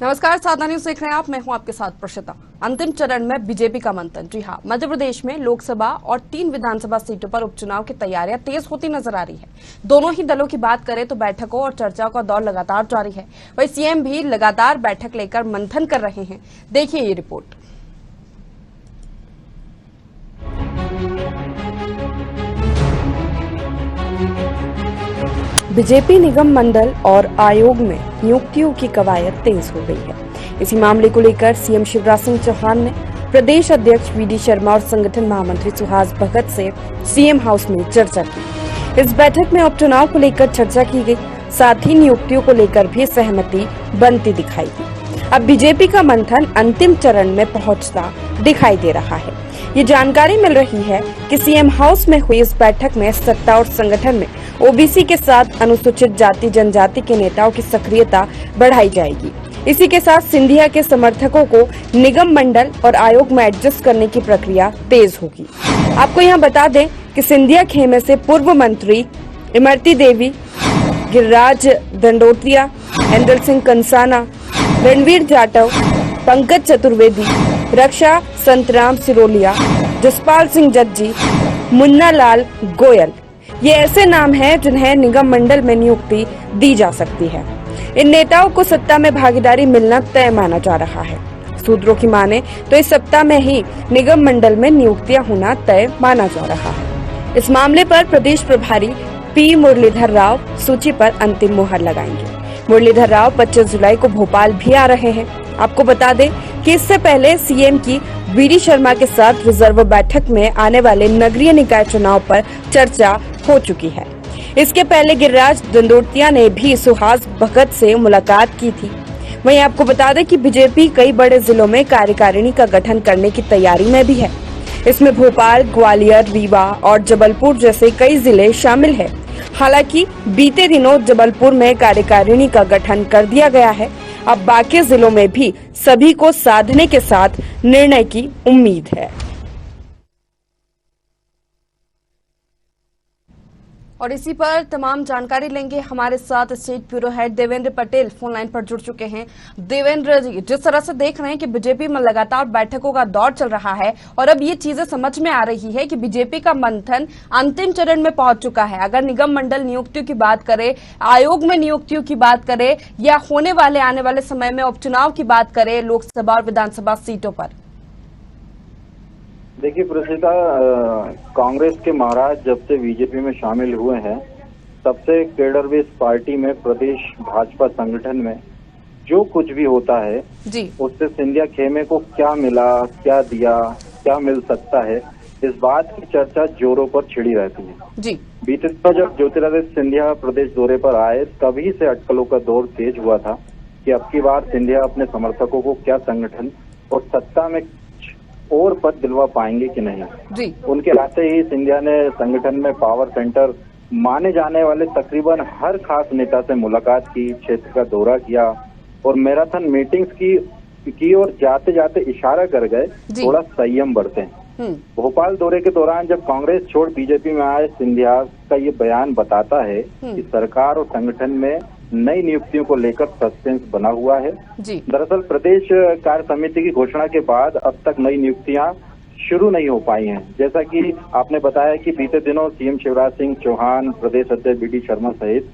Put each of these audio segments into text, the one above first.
नमस्कार, साधना न्यूज देख रहे हैं आप। मैं हूं आपके साथ प्रशिता। अंतिम चरण में बीजेपी का मंथन। जी हां, मध्य प्रदेश में लोकसभा और 3 विधानसभा सीटों पर उपचुनाव की तैयारियां तेज होती नजर आ रही है। दोनों ही दलों की बात करें तो बैठकों और चर्चाओं का दौर लगातार जारी है। वहीं सीएम भी लगातार बैठक लेकर मंथन कर रहे हैं। देखिए ये रिपोर्ट। बीजेपी निगम मंडल और आयोग में नियुक्तियों की कवायद तेज हो गई है। इसी मामले को लेकर सीएम शिवराज सिंह चौहान ने प्रदेश अध्यक्ष वीडी शर्मा और संगठन महामंत्री सुहास भगत से सीएम हाउस में चर्चा की। इस बैठक में उपचुनाव को लेकर चर्चा की गई, साथ ही नियुक्तियों को लेकर भी सहमति बनती दिखाई दी। अब बीजेपी का मंथन अंतिम चरण में पहुंचता दिखाई दे रहा है। ये जानकारी मिल रही है कि सीएम हाउस में हुई इस बैठक में सत्ता और संगठन में ओबीसी के साथ अनुसूचित जाति जनजाति के नेताओं की सक्रियता बढ़ाई जाएगी। इसी के साथ सिंधिया के समर्थकों को निगम मंडल और आयोग में एडजस्ट करने की प्रक्रिया तेज होगी। आपको यहां बता दें कि सिंधिया खेमे से पूर्व मंत्री इमरती देवी, गिरिराज दंडोतिया, इंदल सिंह कंसाना, रणवीर जाटव, पंकज चतुर्वेदी, रक्षा संतराम सिरोलिया, जसपाल सिंह जज्जी, मुन्ना लाल गोयल, ये ऐसे नाम हैं जिन्हें निगम मंडल में नियुक्ति दी जा सकती है। इन नेताओं को सत्ता में भागीदारी मिलना तय माना जा रहा है। सूत्रों की माने तो इस सप्ताह में ही निगम मंडल में नियुक्तियां होना तय माना जा रहा है। इस मामले पर प्रदेश प्रभारी पी मुरलीधर राव सूची पर अंतिम मुहर लगाएंगे। मुरलीधर राव 25 जुलाई को भोपाल भी आ रहे हैं। आपको बता दें कि इससे पहले सीएम की वीडी शर्मा के साथ रिजर्व बैठक में आने वाले नगरीय निकाय चुनाव पर चर्चा हो चुकी है। इसके पहले गिरिराज दंडोतिया ने भी सुहास भगत से मुलाकात की थी। वहीं आपको बता दें कि बीजेपी कई बड़े जिलों में कार्यकारिणी का गठन करने की तैयारी में भी है। इसमें भोपाल, ग्वालियर, रीवा और जबलपुर जैसे कई जिले शामिल है। हालांकि बीते दिनों जबलपुर में कार्यकारिणी का गठन कर दिया गया है। अब बाकी जिलों में भी सभी को साधने के साथ निर्णय की उम्मीद है। और इसी पर तमाम जानकारी लेंगे। हमारे साथ state bureau head Devendra Patel phone line पर जुड़ चुके हैं। देवेंद्र जी, जिस तरह से देख रहे हैं कि बीजेपी में लगातार बैठकों का दौर चल रहा है और अब ये चीजें समझ में आ रही है कि बीजेपी का मंथन अंतिम चरण में पहुंच चुका है। अगर निगम मंडल नियुक्तियों की बात करें, आयोग में नियुक्तियों की बात करें या होने वाले आने वाले समय में उपचुनाव की बात करें लोकसभा और विधानसभा सीटों पर। देखिए प्रसिद्धा, कांग्रेस के महाराज जब से बीजेपी में शामिल हुए हैं तब से केडर बेस पार्टी में प्रदेश भाजपा संगठन में जो कुछ भी होता है जी, उससे सिंधिया खेमे को क्या मिला, क्या दिया, क्या मिल सकता है, इस बात की चर्चा जोरों पर छिड़ी रहती है जी। बीते दिनों जब ज्योतिरादित्य सिंधिया प्रदेश दौरे पर आए तभी से अटकलों का दौर तेज हुआ था कि अब की बार सिंधिया अपने समर्थकों को क्या संगठन और सत्ता में और पद दिलवा पाएंगे कि नहीं जी। उनके आते ही सिंधिया ने संगठन में पावर सेंटर माने जाने वाले तकरीबन हर खास नेता से मुलाकात की, क्षेत्र का दौरा किया और मैराथन मीटिंग्स की और जाते जाते इशारा कर गए थोड़ा संयम बरतें। भोपाल दौरे के दौरान जब कांग्रेस छोड़ बीजेपी में आए सिंधिया का ये बयान बताता है कि सरकार और संगठन में नई नियुक्तियों को लेकर सस्पेंस बना हुआ है। दरअसल प्रदेश कार्य समिति की घोषणा के बाद अब तक नई नियुक्तियां शुरू नहीं हो पाई हैं। जैसा कि आपने बताया कि बीते दिनों सीएम शिवराज सिंह चौहान, प्रदेश अध्यक्ष वीडी शर्मा सहित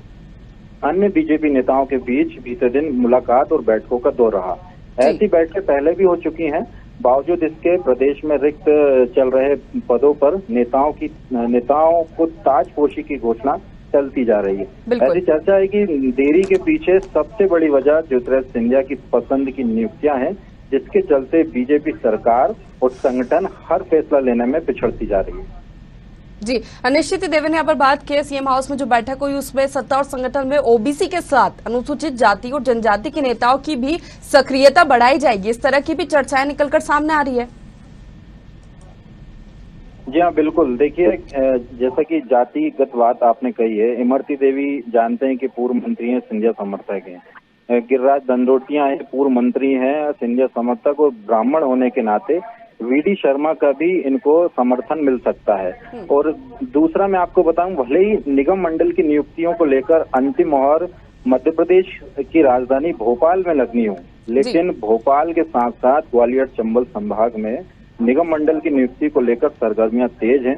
अन्य बीजेपी नेताओं के बीच बीते दिन मुलाकात और बैठकों का दौर रहा। ऐसी बैठकें पहले भी हो चुकी हैं। बावजूद इसके प्रदेश में रिक्त चल रहे पदों पर नेताओं को ताजपोशी की घोषणा चलती जा रही है। ऐसी चर्चा है कि देरी के पीछे सबसे बड़ी वजह ज्योतिरादित्य सिंधिया की पसंद की नियुक्तियां हैं, जिसके चलते बीजेपी सरकार और संगठन हर फैसला लेने में पिछड़ती जा रही है। जी, निश्चित ही देवेंद्र यहाँ पर बात की सीएम हाउस में जो बैठक हुई उसमें सत्ता और संगठन में ओबीसी के साथ अनुसूचित जाति और जनजाति के नेताओं की भी सक्रियता बढ़ाई जाएगी, इस तरह की भी चर्चाएं निकलकर सामने आ रही है। जी हाँ, बिल्कुल। देखिए, जैसा कि जातिगत बात आपने कही है, इमरती देवी जानते हैं कि पूर्व मंत्री हैं, सिंधिया समर्थक हैं। गिरिराज दंडोतिया है, पूर्व मंत्री हैं, सिंधिया समर्थक और ब्राह्मण होने के नाते वीडी शर्मा का भी इनको समर्थन मिल सकता है। और दूसरा मैं आपको बताऊं, भले ही निगम मंडल की नियुक्तियों को लेकर अंतिम मोहर मध्य प्रदेश की राजधानी भोपाल में लगनी हो, लेकिन भोपाल के साथ साथ ग्वालियर चंबल संभाग में निगम मंडल की नियुक्ति को लेकर सरगर्मियां तेज हैं।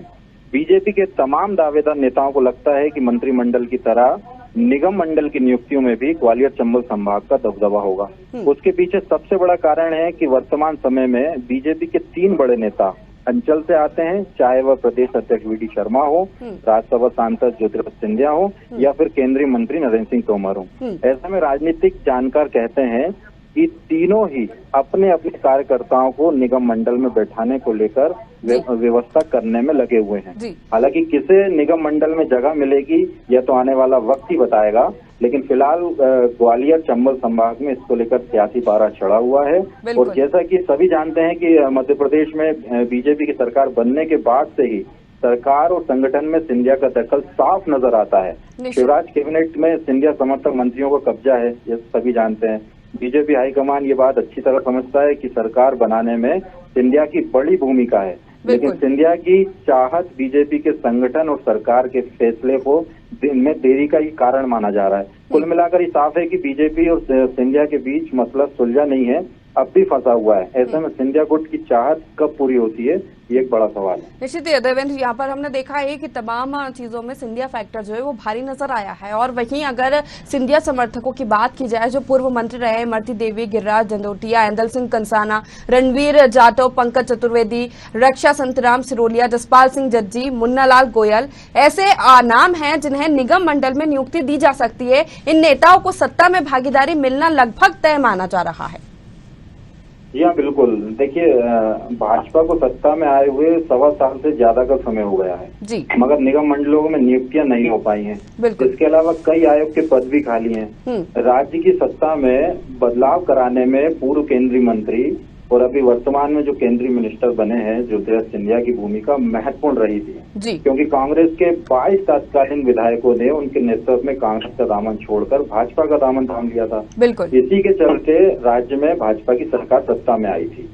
बीजेपी के तमाम दावेदार नेताओं को लगता है कि मंत्रिमंडल की तरह निगम मंडल की नियुक्तियों में भी ग्वालियर चंबल संभाग का दबदबा होगा। उसके पीछे सबसे बड़ा कारण है कि वर्तमान समय में बीजेपी के 3 बड़े नेता अंचल से आते हैं, चाहे वह प्रदेश अध्यक्ष वी.डी. शर्मा हो, राज्यसभा सांसद ज्योतिरादित्य सिंधिया हो या फिर केंद्रीय मंत्री नरेंद्र सिंह तोमर हो। ऐसे में राजनीतिक जानकार कहते हैं कि तीनों ही अपने अपने कार्यकर्ताओं को निगम मंडल में बैठाने को लेकर व्यवस्था करने में लगे हुए हैं। हालांकि किसे निगम मंडल में जगह मिलेगी यह तो आने वाला वक्त ही बताएगा, लेकिन फिलहाल ग्वालियर चंबल संभाग में इसको लेकर सियासी पारा चढ़ा हुआ है। और जैसा कि सभी जानते हैं कि मध्य प्रदेश में बीजेपी की सरकार बनने के बाद से ही सरकार और संगठन में सिंधिया का दखल साफ नजर आता है। शिवराज कैबिनेट में सिंधिया समर्थक मंत्रियों का कब्जा है, ये सभी जानते हैं। बीजेपी हाईकमान ये बात अच्छी तरह समझता है कि सरकार बनाने में सिंधिया की बड़ी भूमिका है, लेकिन सिंधिया की चाहत बीजेपी के संगठन और सरकार के फैसले को में देरी का ही कारण माना जा रहा है। कुल मिलाकर ये साफ है कि बीजेपी और सिंधिया के बीच मसला सुलझा नहीं है, अब भी फंसा हुआ है। ऐसे में सिंधिया गुट की चाहत कब पूरी होती है, ये एक बड़ा सवाल है। निश्चित ही देवेंद्र, यहाँ पर हमने देखा है कि तमाम चीजों में सिंधिया फैक्टर जो है वो भारी नजर आया है। और वहीं अगर सिंधिया समर्थकों की बात की जाए, जो पूर्व मंत्री रहे इमरती देवी, गिरिराज जंदोटिया, ऐंदल सिंह कंसाना, रणवीर जाटव, पंकज चतुर्वेदी, रक्षा संतराम सिरोलिया, जसपाल सिंह जज्जी, मुन्नालाल गोयल, ऐसे नाम हैं जिन्हें निगम मंडल में नियुक्ति दी जा सकती है। इन नेताओं को सत्ता में भागीदारी मिलना लगभग तय माना जा रहा है। जी हाँ, बिल्कुल। देखिए, भाजपा को सत्ता में आए हुए 1.25 साल से ज्यादा का समय हो गया है जी, मगर निगम मंडलों में नियुक्तियां नहीं हो पाई हैं। इसके अलावा कई आयोग के पद भी खाली हैं। राज्य की सत्ता में बदलाव कराने में पूर्व केंद्रीय मंत्री और अभी वर्तमान में जो केंद्रीय मिनिस्टर बने हैं ज्योतिरादित्य सिंधिया की भूमिका महत्वपूर्ण रही थी, क्योंकि कांग्रेस के 22 तत्कालीन विधायकों ने उनके नेतृत्व में कांग्रेस का दामन छोड़कर भाजपा का दामन थाम लिया था। इसी के चलते राज्य में भाजपा की सरकार सत्ता में आई थी।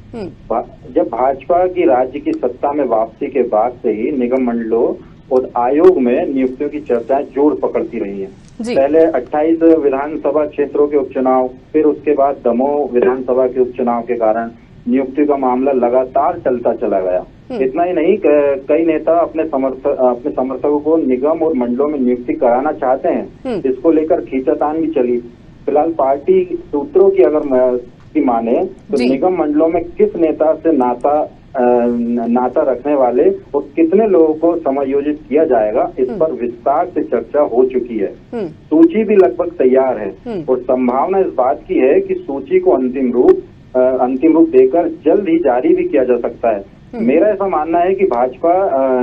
जब भाजपा की राज्य की सत्ता में वापसी के बाद से ही निगम मंडलों और आयोग में नियुक्तियों की चर्चाएं जोर पकड़ती रही हैं। पहले 28 विधानसभा क्षेत्रों के उपचुनाव, फिर उसके बाद दमोह विधानसभा के उपचुनाव के कारण नियुक्ति का मामला लगातार चलता चला गया। इतना ही नहीं, कई नेता अपने समर्थकों को निगम और मंडलों में नियुक्ति कराना चाहते हैं। इसको लेकर खींचातान भी चली। फिलहाल पार्टी सूत्रों की अगर की माने तो निगम मंडलों में किस नेता से नाता रखने वाले और कितने लोगों को समायोजित किया जाएगा, इस पर विस्तार से चर्चा हो चुकी है। सूची भी लगभग तैयार है और संभावना इस बात की है कि सूची को अंतिम रूप देकर जल्द ही जारी भी किया जा सकता है। मेरा ऐसा मानना है कि भाजपा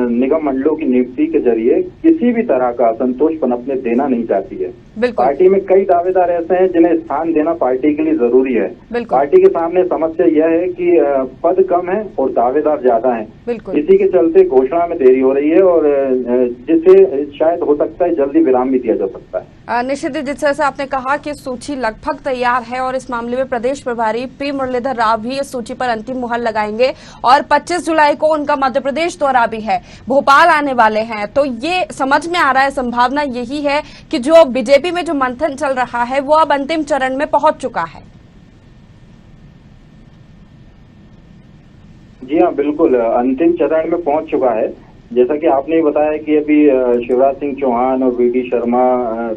निगम मंडलों की नियुक्ति के जरिए किसी भी तरह का असंतोष पनपने देना नहीं चाहती है। पार्टी में कई दावेदार ऐसे हैं जिन्हें स्थान देना पार्टी के लिए जरूरी है। पार्टी के सामने समस्या यह है कि पद कम है और दावेदार ज्यादा हैं। इसी के चलते घोषणा में देरी हो रही है और जिसे शायद हो सकता है जल्दी विराम भी दिया जा सकता है। निश्चित ही, जिस तरह से आपने कहा कि सूची लगभग तैयार है और इस मामले में प्रदेश प्रभारी पी मुरलीधर राव भी इस सूची पर अंतिम मुहर लगाएंगे और 25 जुलाई को उनका मध्य प्रदेश दौरा भी है, भोपाल आने वाले हैं। तो ये समझ में आ रहा है, संभावना यही है कि जो बीजेपी में जो मंथन चल रहा है वो अब अंतिम चरण में पहुंच चुका है। जी हाँ, बिल्कुल अंतिम चरण में पहुंच चुका है। जैसा कि आपने बताया कि अभी शिवराज सिंह चौहान और वी.डी. शर्मा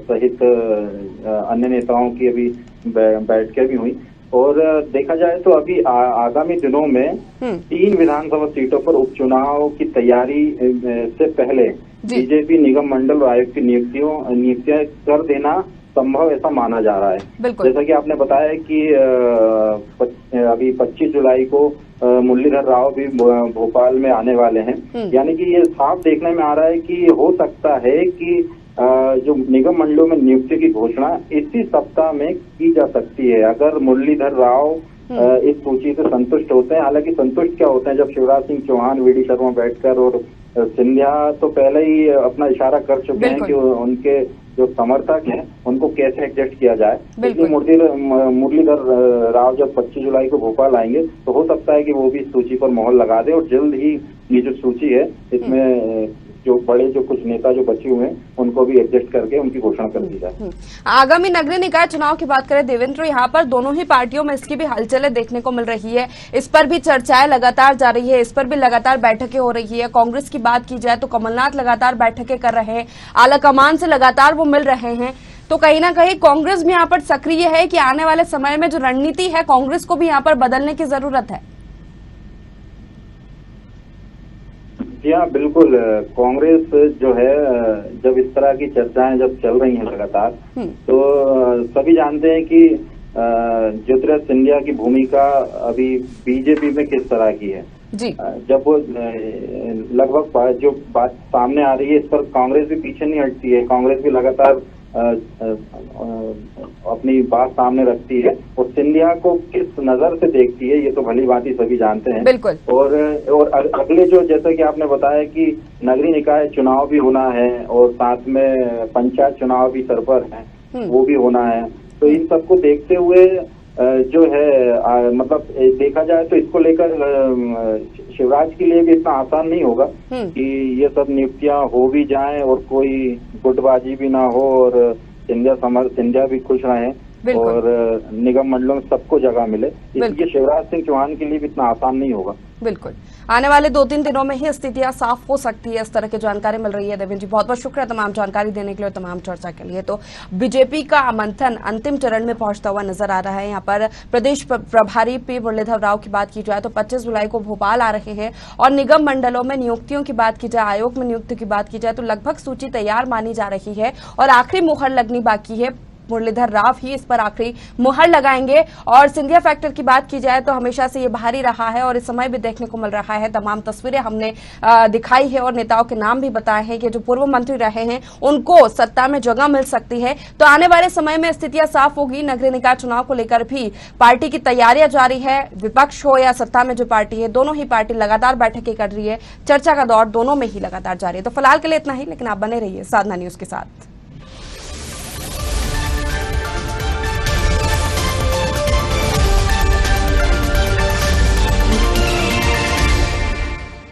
सहित अन्य नेताओं की अभी बैठकें भी हुई और देखा जाए तो अभी आगामी दिनों में 3 विधानसभा सीटों पर उपचुनाव की तैयारी से पहले बीजेपी निगम मंडल और आयोग की नियुक्तियां कर देना संभव, ऐसा माना जा रहा है। जैसा कि आपने बताया कि अभी 25 जुलाई को मुरलीधर राव भी भोपाल में आने वाले हैं। यानी कि ये साफ देखने में आ रहा है कि हो सकता है कि जो निगम मंडलों में नियुक्ति की घोषणा इसी सप्ताह में की जा सकती है, अगर मुरलीधर राव इस सूची से संतुष्ट होते हैं। हालांकि संतुष्ट क्या होते हैं, जब शिवराज सिंह चौहान, वी.डी. शर्मा बैठकर और सिंधिया तो पहले ही अपना इशारा कर चुके हैं कि उनके जो समर्थक हैं उनको कैसे एडजस्ट किया जाए। इसलिए मुरलीधर राव जब 25 जुलाई को भोपाल आएंगे तो हो सकता है कि वो भी सूची पर मोहर लगा दे और जल्द ही ये जो सूची है इसमें जो बड़े जो कुछ नेता जो बचे हुए हैं उनको भी एडजस्ट करके उनकी घोषणा कर दी जाए। आगामी नगरीय निकाय चुनाव की बात करें देवेंद्र, यहाँ पर दोनों ही पार्टियों में इसकी भी हलचलें देखने को मिल रही है, इस पर भी चर्चाएं लगातार जा रही है, इस पर भी लगातार बैठकें हो रही है। कांग्रेस की बात की जाए तो कमलनाथ लगातार बैठकें कर रहे हैं, आलाकमान से लगातार वो मिल रहे हैं, तो कहीं ना कहीं कांग्रेस भी यहाँ पर सक्रिय है कि आने वाले समय में जो रणनीति है कांग्रेस को भी यहाँ पर बदलने की जरूरत है। जी हाँ, बिल्कुल। कांग्रेस जो है, जब इस तरह की चर्चाएं जब चल रही हैं लगातार, तो सभी जानते हैं कि ज्योतिरादित्य सिंधिया की भूमिका अभी बीजेपी में किस तरह की है जी। जब वो लगभग जो बात सामने आ रही है इस पर कांग्रेस भी पीछे नहीं हटती है, कांग्रेस भी लगातार अपनी बात सामने रखती है और सिंधिया को किस नजर से देखती है ये तो भली बात ही सभी जानते हैं। बिल्कुल। और अगले जो, जैसा कि आपने बताया कि नगरीय निकाय चुनाव भी होना है और साथ में पंचायत चुनाव भी सर पर है, वो भी होना है, तो इन सबको देखते हुए जो है मतलब देखा जाए तो इसको लेकर शिवराज के लिए भी इतना आसान नहीं होगा कि ये सब नियुक्तियां हो भी जाएं और कोई गुटबाजी भी ना हो और सिंधिया भी खुश रहें और निगम मंडलों में सबको जगह मिले, इसलिए शिवराज सिंह चौहान के लिए भी इतना आसान नहीं होगा। बिल्कुल, आने वाले 2-3 दिनों में ही स्थितियां साफ हो सकती है, इस तरह की जानकारी मिल रही है। देवेंद्र जी बहुत बहुत शुक्रिया तमाम जानकारी देने के लिए, तमाम चर्चा के लिए। तो बीजेपी का मंथन अंतिम चरण में पहुंचता हुआ नजर आ रहा है। यहाँ पर प्रदेश प्रभारी पी मुरलीधर राव की बात की जाए तो 25 जुलाई को भोपाल आ रहे हैं और निगम मंडलों में नियुक्तियों की बात की जाए, आयोग में नियुक्ति की बात की जाए तो लगभग सूची तैयार मानी जा रही है और आखिरी मुहर लगनी बाकी है। मुरलीधर राव ही इस पर आखिरी मुहर लगाएंगे। और सिंधिया फैक्टर की बात की जाए तो हमेशा से ये बाहरी रहा है और इस समय भी देखने को मिल रहा है। तमाम तस्वीरें हमने दिखाई है और नेताओं के नाम भी बताए हैं कि जो पूर्व मंत्री रहे हैं उनको सत्ता में जगह मिल सकती है। तो आने वाले समय में स्थितियां साफ होगी। नगरीय निकाय चुनाव को लेकर भी पार्टी की तैयारियां जारी है। विपक्ष हो या सत्ता में जो पार्टी है, दोनों ही पार्टी लगातार बैठकें कर रही है। चर्चा का दौर दोनों में ही लगातार जारी है। तो फिलहाल के लिए इतना ही, लेकिन आप बने रहिए साधना न्यूज के साथ।